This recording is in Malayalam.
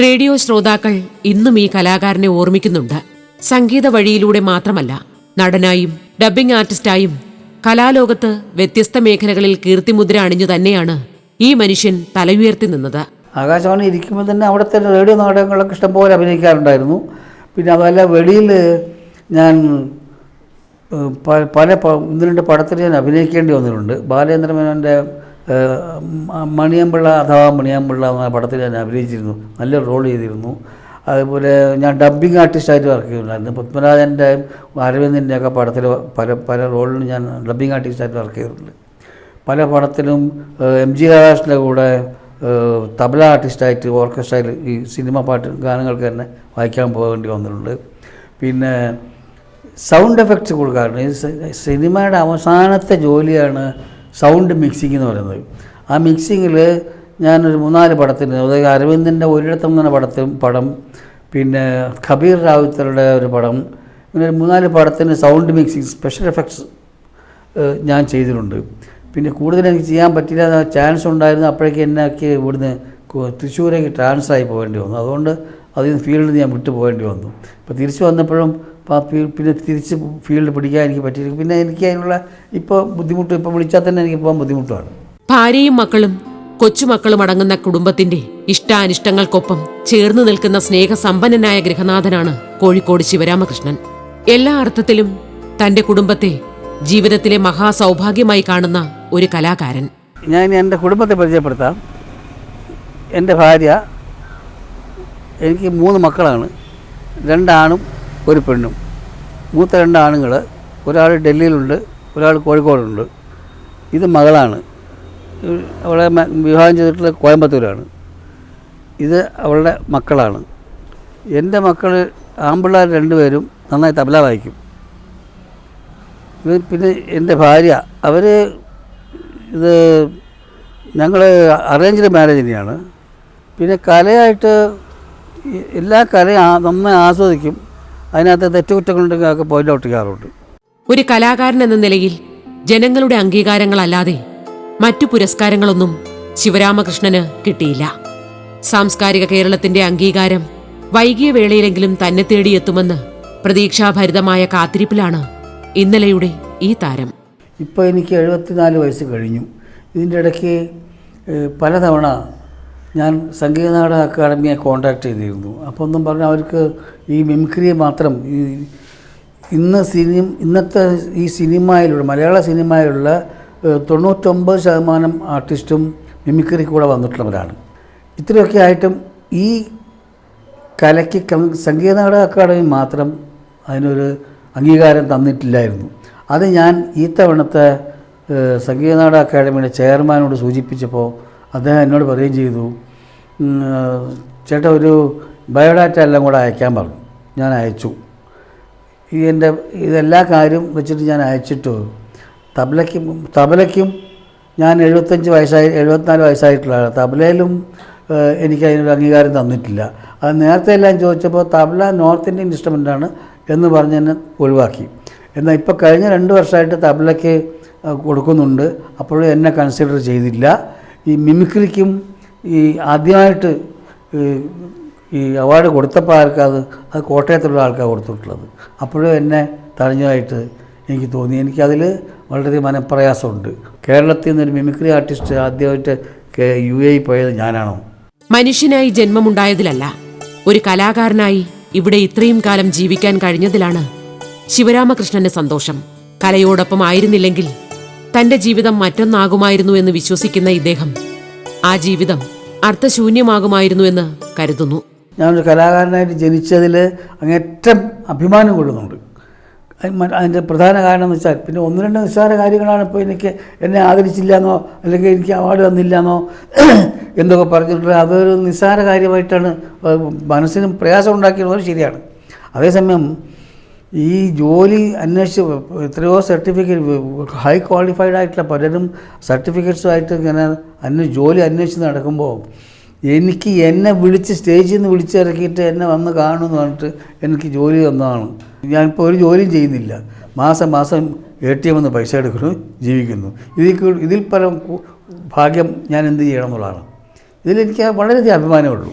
റേഡിയോ ശ്രോതാക്കൾ ഇന്നും ഈ കലാകാരനെ ഓർമ്മിക്കുന്നുണ്ട്. സംഗീത വഴിയിലൂടെ മാത്രമല്ല, നടനായും ഡബ്ബിംഗ് ആർട്ടിസ്റ്റായും കലാലോകത്ത് വ്യത്യസ്ത മേഖലകളിൽ കീർത്തിമുദ്ര അണിഞ്ഞു തന്നെയാണ് ഈ മനുഷ്യൻ തലയുയർത്തി നിന്നത്. ആകാശവാണി ഇരിക്കുമ്പോൾ തന്നെ അവിടുത്തെ റേഡിയോ നാടകങ്ങളൊക്കെ ഇഷ്ടംപോലെ അഭിനയിക്കാറുണ്ടായിരുന്നു. പിന്നെ അതല്ല, വെളിയിൽ ഞാൻ പല 1-2 പടത്തിൽ ഞാൻ അഭിനയിക്കേണ്ടി വന്നിട്ടുണ്ട്. ബാലേന്ദ്രമേനോൻ്റെ മണിയമ്പിള്ള അഥവാ മണിയമ്പിള്ള എന്ന പടത്തിൽ ഞാൻ അഭിനയിച്ചിരുന്നു, നല്ലൊരു റോൾ ചെയ്തിരുന്നു. അതുപോലെ ഞാൻ ഡബ്ബിംഗ് ആർട്ടിസ്റ്റായിട്ട് വർക്ക് ചെയ്തിട്ടുണ്ടായിരുന്നു. പത്മരാജൻ്റെ അരവിന്ദിൻ്റെയൊക്കെ പടത്തിൽ പല റോളിലും ഞാൻ ഡബ്ബിംഗ് ആർട്ടിസ്റ്റായിട്ട് വർക്ക് ചെയ്തിട്ടുണ്ട്. പല പടത്തിലും MG രാധാകൃഷ്ണൻ്റെ കൂടെ തബല ആർട്ടിസ്റ്റായിട്ട് ഓർക്കസ്ട്രയിൽ ഈ സിനിമ പാട്ട് ഗാനങ്ങൾക്ക് തന്നെ വായിക്കാൻ പോകേണ്ടി വന്നിട്ടുണ്ട്. പിന്നെ സൗണ്ട് എഫക്ട്സ് കൊടുക്കാറുണ്ട്. ഈ സിനിമയുടെ അവസാനത്തെ ജോലിയാണ് സൗണ്ട് മിക്സിംഗ് എന്ന് പറയുന്നത്. ആ മിക്സിങ്ങിൽ ഞാനൊരു 3-4 പടത്തിന്, അതായത് അരവിന്ദിൻ്റെ ഒരിടത്തും എന്ന പടം, പിന്നെ കബീർ റാവുത്തറുടെ ഒരു പടം, ഇങ്ങനെ 3-4 പടത്തിന് സൗണ്ട് മിക്സിങ് സ്പെഷ്യൽ എഫക്ട്സ് ഞാൻ ചെയ്തിട്ടുണ്ട്. പിന്നെ കൂടുതൽ എനിക്ക് ചെയ്യാൻ പറ്റില്ല, ചാൻസ് ഉണ്ടായിരുന്നു. അപ്പോഴേക്കും എന്നൊക്കെ ഇവിടുന്ന് തൃശ്ശൂരേക്ക് ട്രാൻസ്ഫർ ആയി പോകേണ്ടി വന്നു. അതുകൊണ്ട് അതിൽ നിന്ന് ഫീൽഡിൽ നിന്ന് ഞാൻ വിട്ടു പോകേണ്ടി വന്നു. ഇപ്പോൾ തിരിച്ച് വന്നപ്പോഴും പിന്നെ തിരിച്ച് ഫീൽഡ് പിടിക്കാൻ എനിക്ക് പറ്റിയിരിക്കും. പിന്നെ എനിക്ക് അതിനുള്ള ഇപ്പോൾ ബുദ്ധിമുട്ട്, ഇപ്പോൾ വിളിച്ചാൽ തന്നെ എനിക്ക് പോകാൻ ബുദ്ധിമുട്ടാണ്. ഭാര്യയും മക്കളും കൊച്ചുമക്കളും അടങ്ങുന്ന കുടുംബത്തിന്റെ ഇഷ്ടാനിഷ്ടങ്ങൾക്കൊപ്പം ചേർന്ന് നിൽക്കുന്ന സ്നേഹസമ്പന്നനായ ഗൃഹനാഥനാണ് കോഴിക്കോട് ശിവരാമകൃഷ്ണൻ. എല്ലാ അർത്ഥത്തിലും തന്റെ കുടുംബത്തെ ജീവിതത്തിലെ മഹാസൗഭാഗ്യമായി കാണുന്ന ഒരു കലാകാരൻ. ഞാൻ എൻ്റെ കുടുംബത്തെ പരിചയപ്പെടുത്താം. എൻ്റെ ഭാര്യ, എനിക്ക് 3 മക്കളാണ്, 2 ആണും 1 പെണ്ണും. മൂത്ത 2 ആണുങ്ങൾ, ഒരാൾ ഡൽഹിയിലുണ്ട്, ഒരാൾ കോഴിക്കോടുണ്ട്. ഇത് മകളാണ്, അവളെ വിവാഹം ചെയ്തിട്ടുള്ള കോയമ്പത്തൂരാണ്. ഇത് അവളുടെ മക്കളാണ്. എൻ്റെ മക്കൾ ആൺപിള്ളേർ 2 പേരും നന്നായി തബല വായിക്കും. പിന്നെ എൻ്റെ ഭാര്യ, ഇത് ഞങ്ങൾ അറേഞ്ച്ഡ് മാരേജ് തന്നെയാണ്. പിന്നെ കലയായിട്ട് എല്ലാ കലയും നന്നായി ആസ്വദിക്കും. അതിനകത്ത് തെറ്റുകുറ്റങ്ങളുണ്ടെങ്കിൽ അതൊക്കെ പോയിൻ്റ് ഔട്ട് ചെയ്യാറുണ്ട്. ഒരു കലാകാരൻ എന്ന നിലയിൽ ജനങ്ങളുടെ അംഗീകാരങ്ങളല്ലാതെ മറ്റു പുരസ്കാരങ്ങളൊന്നും ശിവരാമകൃഷ്ണന് കിട്ടിയില്ല. സാംസ്കാരിക കേരളത്തിന്റെ അംഗീകാരം വൈകിയ വേളയിലെങ്കിലും തന്നെ തേടിയെത്തുമെന്ന് പ്രതീക്ഷാഭരിതമായ കാത്തിരിപ്പിലാണ് ഇന്നലെയുടെ ഈ താരം. ഇപ്പോൾ എനിക്ക് 74 വയസ്സ് കഴിഞ്ഞു. ഇതിൻ്റെ ഇടയ്ക്ക് പലതവണ ഞാൻ സംഗീത നാടക അക്കാദമിയെ കോൺടാക്ട് ചെയ്തിരുന്നു. അപ്പോൾ ഒന്നും പറഞ്ഞാൽ അവർക്ക് ഈ മിമിക്രിയെ മാത്രം, ഇന്നത്തെ ഈ സിനിമയിലുള്ള, മലയാള സിനിമയിലുള്ള 99% ആർട്ടിസ്റ്റും മിമിക്രി കൂടെ വന്നിട്ടുള്ളവരാണ്. ഇത്രയൊക്കെ ആയിട്ടും ഈ കലയ്ക്ക് സംഗീത നാടക അക്കാദമി മാത്രം അതിനൊരു അംഗീകാരം തന്നിട്ടില്ലായിരുന്നു. അത് ഞാൻ ഈ തവണത്തെ സംഗീത നാടക അക്കാദമിയുടെ ചെയർമാനോട് സൂചിപ്പിച്ചപ്പോൾ അദ്ദേഹം എന്നോട് പറയുകയും ചെയ്തു, ചേട്ടാ ഒരു ബയോഡാറ്റ എല്ലാം കൂടെ അയക്കാൻ പറഞ്ഞു. ഞാൻ അയച്ചു. ഇതെല്ലാ കാര്യം വെച്ചിട്ട് ഞാൻ അയച്ചിട്ട് തബലയ്ക്കും ഞാൻ 74 വയസ്സായിട്ടുള്ളതാണ്. തബലയിലും എനിക്ക് അതിനൊരു അംഗീകാരം തന്നിട്ടില്ല. അത് നേരത്തെ എല്ലാം ചോദിച്ചപ്പോൾ തബല നോർത്ത് ഇന്ത്യൻ ഇൻസ്ട്രുമെൻ്റാണ് എന്ന് പറഞ്ഞ് എന്നെ ഒഴിവാക്കി. എന്നാൽ ഇപ്പോൾ കഴിഞ്ഞ 2 വർഷമായിട്ട് തബലയ്ക്ക് കൊടുക്കുന്നുണ്ട്, അപ്പോഴും എന്നെ കൺസിഡർ ചെയ്തില്ല. ഈ മിമിക്രിക്കും ഈ ആദ്യമായിട്ട് ഈ അവാർഡ് കൊടുത്തപ്പോൾ അത് കോട്ടയത്തുള്ള ആൾക്കാർ കൊടുത്തിട്ടുള്ളത്. അപ്പോഴും എന്നെ തടഞ്ഞതായിട്ട് എനിക്ക് തോന്നി. എനിക്കതിൽ വളരെ മനപ്രയാസമുണ്ട്. കേരളത്തിൽ നിന്നൊരു മിമിക്രി ആർട്ടിസ്റ്റ് ആദ്യമായിട്ട് UAE പോയത് ഞാനാണോ? മനുഷ്യനായി ജന്മമുണ്ടായതിലല്ല, ഒരു കലാകാരനായി ഇവിടെ ഇത്രയും കാലം ജീവിക്കാൻ കഴിഞ്ഞതിലാണ് ശിവരാമകൃഷ്ണന്റെ സന്തോഷം. കലയോടൊപ്പം ആയിരുന്നില്ലെങ്കിൽ തന്റെ ജീവിതം മറ്റൊന്നാകുമായിരുന്നു എന്ന് വിശ്വസിക്കുന്ന ഇദ്ദേഹം ആ ജീവിതം അർത്ഥശൂന്യമാകുമായിരുന്നു എന്ന് കരുതുന്നു. ഞാനൊരു കലാകാരനായിട്ട് ജനിച്ചതിൽ അങ്ങേറ്റം അഭിമാനം കൊള്ളുന്നുണ്ട്. അതിൻ്റെ പ്രധാന കാരണം എന്ന് വെച്ചാൽ, പിന്നെ 1-2 നിസ്സാര കാര്യങ്ങളാണ് ഇപ്പോൾ എന്നെ ആദരിച്ചില്ല എന്നോ അല്ലെങ്കിൽ എനിക്ക് അവാർഡ് തന്നില്ല എന്നോ എന്തൊക്കെ പറഞ്ഞിട്ടുള്ളത്. അതൊരു നിസ്സാര കാര്യമായിട്ടാണ് മനസ്സിനും പ്രയാസം ഉണ്ടാക്കിയിരുന്നത്. ശരിയാണ്. അതേസമയം ഈ ജോലി അന്വേഷിച്ച് എത്രയോ സർട്ടിഫിക്കറ്റ്, ഹൈ ക്വാളിഫൈഡ് ആയിട്ടുള്ള പലരും സർട്ടിഫിക്കറ്റ്സുമായിട്ട് ഇങ്ങനെ ജോലി അന്വേഷിച്ച് നടക്കുമ്പോൾ എന്നെ വിളിച്ച് സ്റ്റേജിൽ നിന്ന് വിളിച്ചിറക്കിയിട്ട് എന്നെ വന്ന് കാണുമെന്ന് പറഞ്ഞിട്ട് എനിക്ക് ജോലി തന്നതാണ്. ഞാനിപ്പോൾ ഒരു ജോലിയും ചെയ്യുന്നില്ല. മാസം ATM നിന്ന് പൈസ എടുക്കുന്നു, ജീവിക്കുന്നു. ഇതിൽ പരം ഭാഗ്യം ഞാൻ എന്ത് ചെയ്യണം എന്നുള്ളതാണ്. ഇതിലെനിക്ക് വളരെയധികം അഭിമാനമുള്ളൂ.